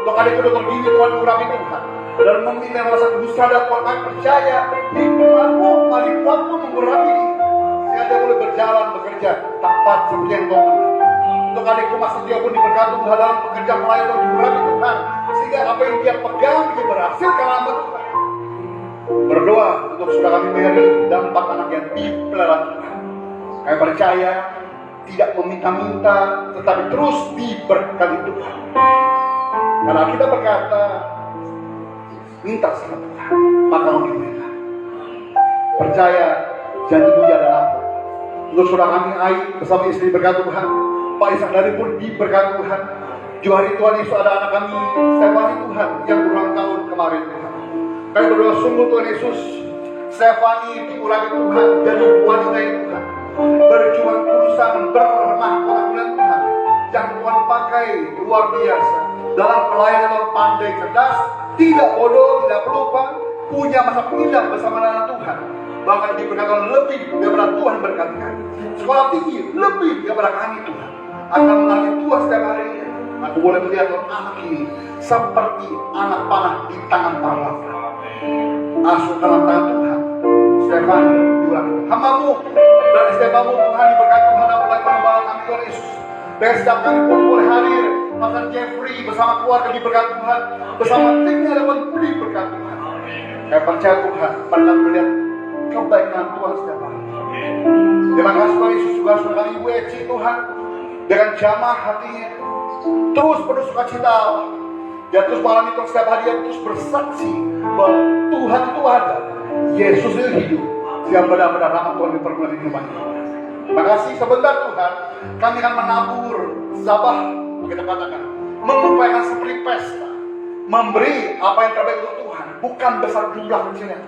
Untuk adik kedua gini Tuhan urapi Tuhan dan meminta rasa dusta dan Tuhan kami percaya hikmatmu, marifat-Mu mengurapi ini sehingga dia boleh berjalan bekerja tepat seperti yang Tuhan. Untuk adikku Mas Setia pun diberkati Tuhan dalam pekerjaan pelayanan dan diurapi Tuhan sehingga apa yang dia pegang dia berhasil karena nama Tuhan. Berdoa untuk saudara kami Mary dan 4 anak yang dipelihara Tuhan. Kami percaya tidak meminta-minta tetapi terus diberkati Tuhan. Karena kita berkata minta sama Tuhan maka mau diberikan. Percaya janji puja dan ampun. Untuk saudara kami Ai bersama istri berkati Tuhan, Pak Ishak dari pun diberkati Tuhan. Hari Tuhan Yesus ada anak kami Stefani Tuhan yang ulang tahun kemarin Tuhan. Kami berdoa sungguh Tuhan Yesus, Stefani diurapi Tuhan jadi wanita yang Tuhan berjuang kudusan bermahkota bulan Tuhan yang Tuhan pakai luar biasa dalam pelayanan yang pandai cerdas, tidak bodoh, tidak pelupa, punya masa indah bersama dengan Tuhan. Bahkan diberkati lebih daripada Tuhan berkati kami. Sekolah tinggi lebih daripada kami Tuhan akan mengalami Tuhan setiap hari. Aku boleh melihat anak ini seperti anak panah di tangan para lapa. Asuh dalam tangan Tuhan. Stefani diurapi hamba-Mu dan istimewa-Mu Tuhan diberkati Tuhan dan mulai pengembangan kami Tuhan Yesus. Dan setiap kali pun boleh hadir Pastor Jeffrey bersama keluarga diberkati Tuhan, bersama timnya dapat diberkati Tuhan. Saya percaya Tuhan pada melihat kebaikan Tuhan setiap hari. Terima kasih Tuhan Yesus juga saudara Ibu Eci Tuhan dengan jamaah hatinya terus penuh sukacita Allah. Dia terus malam itu setiap hari dia terus bersaksi bahwa Tuhan itu ada, Yesus itu hidup. Sehingga benar-benar nama Tuhan dipermuliakan di rumahnya. Terima kasih sebentar Tuhan, kami akan menabur zabah, kita katakan, mengupayakan seperti pesta, memberi apa yang terbaik untuk Tuhan, bukan besar jumlah kecilnya,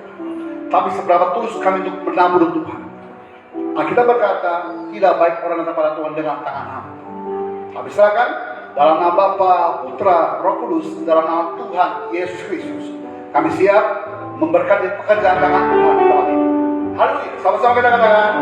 tapi seberapa tulus kami untuk menabur untuk Tuhan. Kita berkata, tidak baik orang datang pada Tuhan dengan tangan hampa. Tapi silakan dalam nama Bapa, Putra, Roh Kudus, dalam nama Tuhan Yesus Kristus, kami siap memberkati pekerjaan tangan Tuhan. Haleluya, sama-sama kita katakan.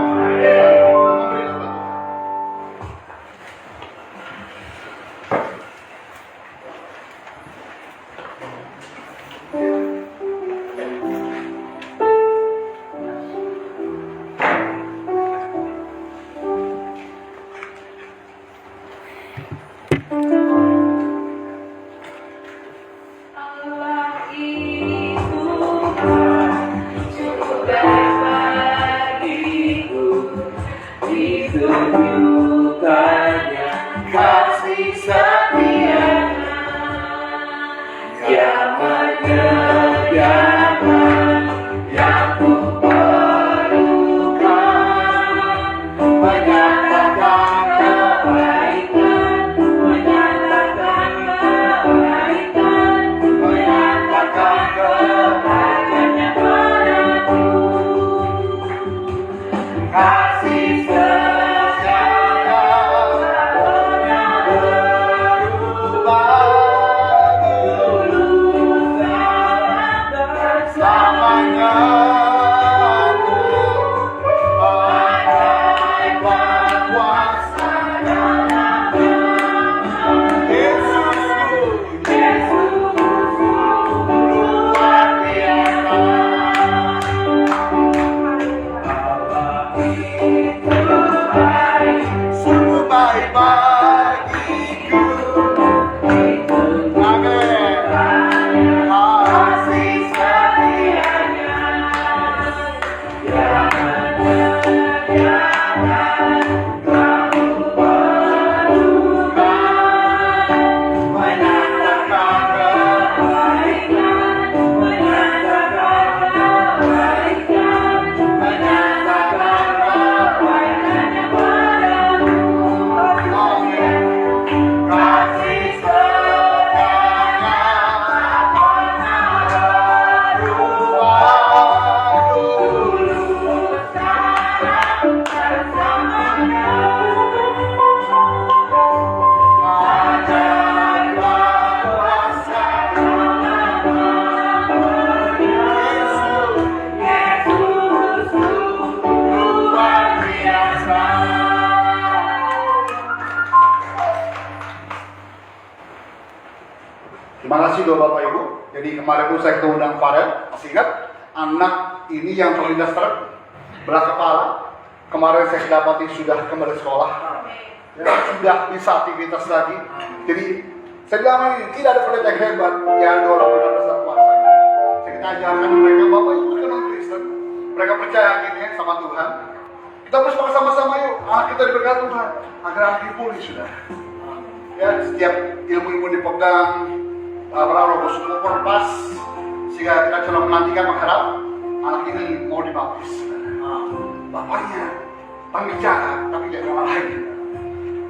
Terima kasih doa Bapak Ibu. Jadi kemarin pun saya ketemu dengan Farel. Masih ingat anak ini yang terlindas truk belah kepala. Kemarin saya dapati sudah kembali sekolah, ya, sudah bisa aktivitas lagi. Jadi saya bilang ini tidak ada pendeta yang hebat yang ada orang benar besar kuasanya. Saya kita ajarkan mereka Bapak Ibu kan orang Kristen. Mereka percaya akhirnya sama Tuhan. Kita harus bersama-sama yuk. Anak kita diberkati Tuhan agar anak dipulih sudah. Ya setiap ilmu-ilmu dipegang. Roh Kudus pas sehingga kita selalu menantikan mengharap anak ini mau dibaptis. Bapaknya pembicara tapi tidak ada lain.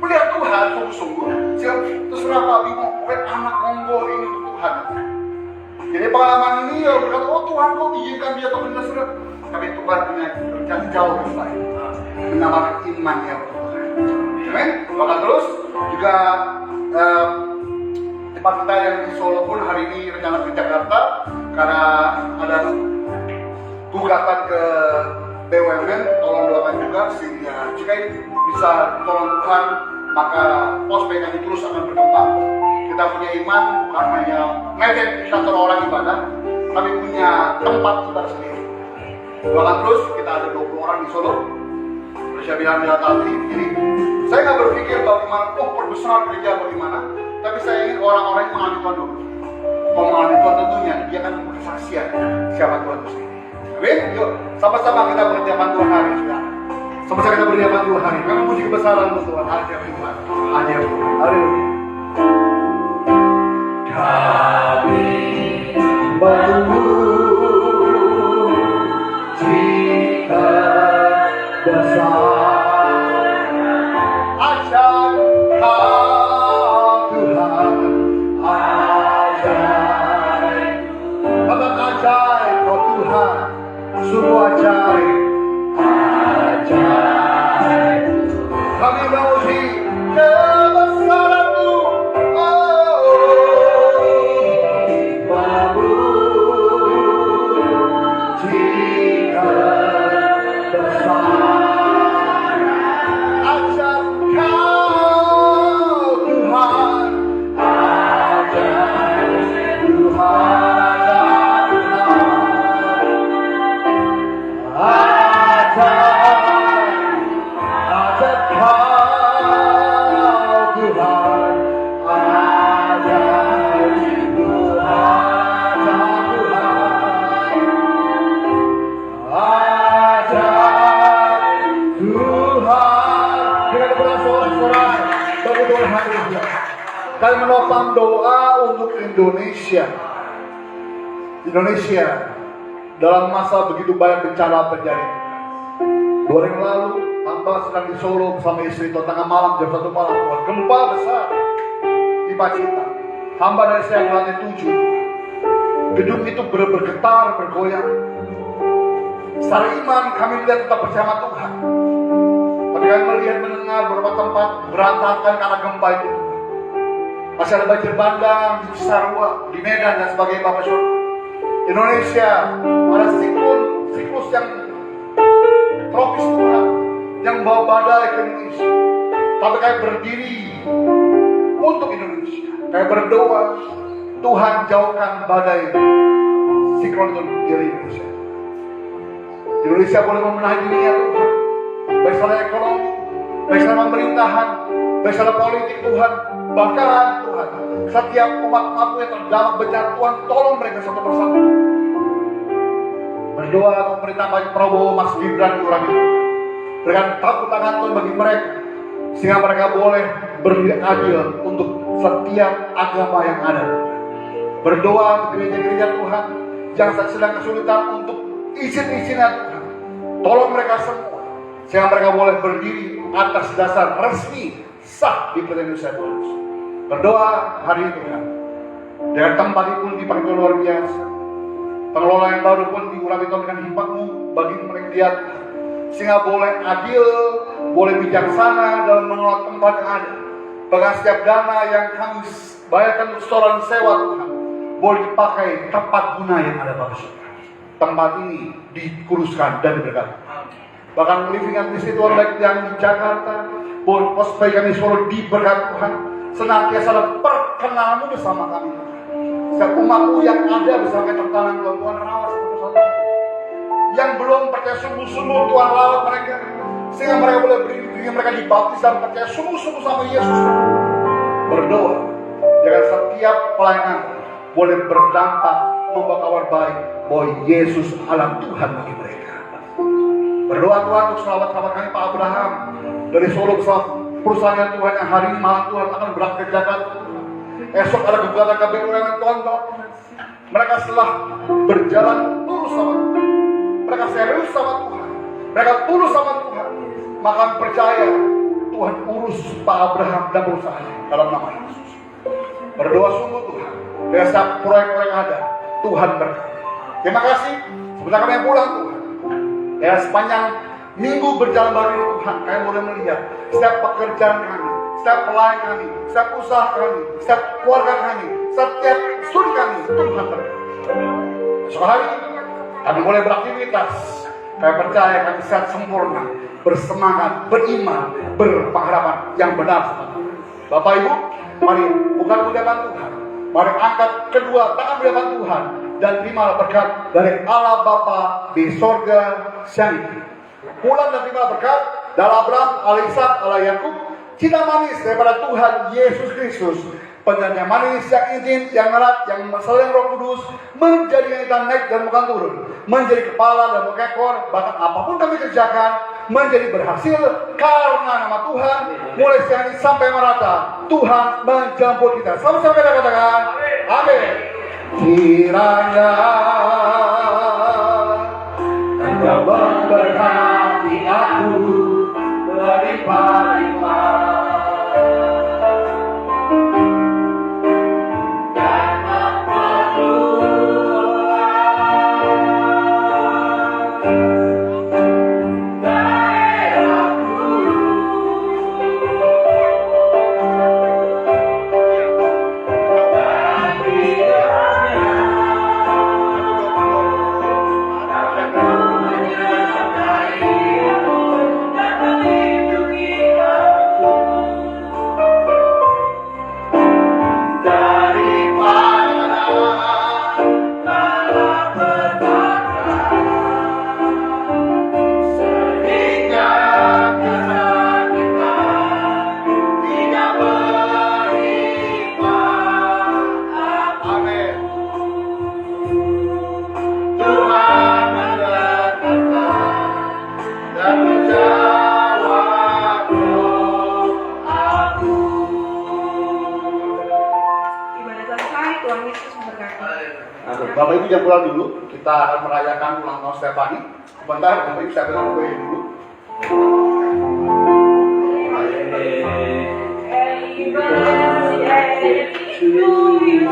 Melihat Tuhan sungguh-sungguh sehingga terserah Pak Bimo anak monggo ini untuk Tuhan. Jadi pengalaman ini ya berkata oh Tuhan kau izinkan dia atau tidak sudah. Tapi Tuhan punya rencana jauh lebih baik. Menambahkan imannya. Amin. Maka terus juga tempat kita yang di Solo pun hari ini rencana ke Jakarta karena ada gugatan ke BUMN, tolong doakan juga sehingga jika bisa tolong Tuhan maka pos PKI terus akan berkembang. Kita punya iman bukan hanya ngecek kantor orang ibadah, tapi punya tempat ibadah sendiri. Doakan terus, kita ada 20 orang di Solo. Seperti saya bilang di tadi, jadi saya nggak berpikir bagaimana, perbesar gereja bagaimana. Tapi saya ingin orang-orang yang mengalami Tuhan dulu. Mau mengalami Tuhan tentunya, dia akan berkesaksian siapa Tuhan itu sendiri. Amin? Yuk, sama-sama kita berhadapan Tuhan hari sudah. Sama-sama kita berhadapan Tuhan hari. Kami puji kebesaran Tuhan. Hadiah Tuhan. Hadiah Tuhan. Haleluya. Kami memuji kebesaran ajar sungguh ajaib, ajaib. Kami memuji kebesaran-Mu, oh, memuji kebesaran ajar Kau Tuhan, ajaib Tuhan. Dan menopang doa untuk Indonesia. Indonesia dalam masa begitu banyak bencana terjadi. 2 hari yang lalu, hamba sedang di Solo bersama istri tengah malam jam 1 malam. Gempa besar di Pacitan. Hamba dari saya lantai 7. Gedung itu bergetar, bergoyang. Secara iman kami melihat tetap percaya sama Tuhan. Tapi kami melihat mendengar beberapa tempat berantakan karena gempa itu. Masih ada banjir bandang di Cisarua, di Medan dan sebagainya, Bapak Saudara. Indonesia ada siklus yang tropis Tuhan yang bawa badai ke Indonesia. Tapi kami berdiri untuk Indonesia. Kami berdoa Tuhan jauhkan badai siklon itu dari Indonesia. Indonesia boleh membenahi dirinya Tuhan, baik secara ekonomi, baik secara pemerintahan, baik secara politik Tuhan. Bahkan Tuhan, setiap umat-umat yang terdampak bencana Tuhan, tolong mereka satu persatu. Berdoa pemerintah Pak Prabowo, Mas Gibran, orang itu berikan takut tangan Tuhan bagi mereka, sehingga mereka boleh berdiri adil untuk setiap agama yang ada. Berdoa untuk gereja-gereja Tuhan yang sedang kesulitan untuk izin-izinnya Tuhan. Tolong mereka semua, sehingga mereka boleh berdiri atas dasar resmi sah di Indonesia Tuhan. Berdoa hari ini Tuhan, dengan tempat itu dipakai luar biasa. Pengelola yang baru pun diurapi Tuhan dengan hikmat-Mu bagi mereka lihat, sehingga boleh adil, boleh bijaksana dalam mengelola tempat yang ada. Bahkan setiap dana yang kami bayarkan untuk setoran sewa Tuhan, boleh dipakai tepat guna yang ada Bapak Saudara. Tempat ini dikuruskan dan diberkati. Bahkan living and ministry Tuhan baik yang di Jakarta, boleh pospai kami Solo diberkati Tuhan. Senantiasa ada perkenalan-Mu bersama kami. Setiap umat-Mu yang ada bersama kami tangan Tuhan rawat satu-satu. Yang belum percaya sungguh-sungguh Tuhan rawat mereka, sehingga mereka boleh berdiri, mereka dibaptis dan percaya sungguh-sungguh sama Yesus. Berdoa jangan setiap pelayanan boleh berdampak membawa kabar baik bahwa Yesus adalah Tuhan bagi mereka. Berdoa Tuhan untuk sahabat-sahabat kami Pak Abraham dari Solo bersama perusahaan Tuhan yang hari ini malam Tuhan akan berangkat ke Jakarta. Esok ada gugatan KPU dengan Tuhan. Mereka setelah berjalan lurus sama Tuhan, mereka serius sama Tuhan, mereka tulus sama Tuhan, maka percaya Tuhan urus Pak Abraham dan perusahaannya dalam nama Yesus. Berdoa sungguh Tuhan, dari setiap proyek-proyek yang ada Tuhan berkati. Terima kasih. Sebentar kami pulang Tuhan. Ya sepanjang minggu berjalan baru Tuhan, kami boleh melihat setiap pekerjaan kami, setiap pelayan kami, setiap usaha kami, setiap keluarga kami, setiap studi kami, Tuhan berkati. Esok hari kami boleh beraktivitas. Kami percaya kami sehat sempurna, bersemangat, beriman, berpengharapan yang benar. Bapak Ibu, mari bukan ucapan Tuhan, mari angkat kedua tangan ucapan Tuhan dan terima berkat dari Allah Bapa di sorga syahid. Pulang dan terima berkat dari Abraham, Allah Ishak, Allah Yakub, cinta manis daripada Tuhan Yesus Kristus, penyanyi manis yang izin, yang erat, yang selalu Roh Kudus, menjadi kita naik dan bukan turun, menjadi kepala dan bukan ekor, bahkan apapun kami kerjakan menjadi berhasil karena nama Tuhan mulai siang ini sampai merata. Tuhan menjemput kita. Sama-sama kita katakan, amin. Kiranya Engkau memberkati aku berlimpah-limpah. Bapak Ibu jangan pulang dulu. Kita akan merayakan ulang tahun Stefani. Sebentar, Bapak Ibu saya bilang kue dulu. Happy birthday to you.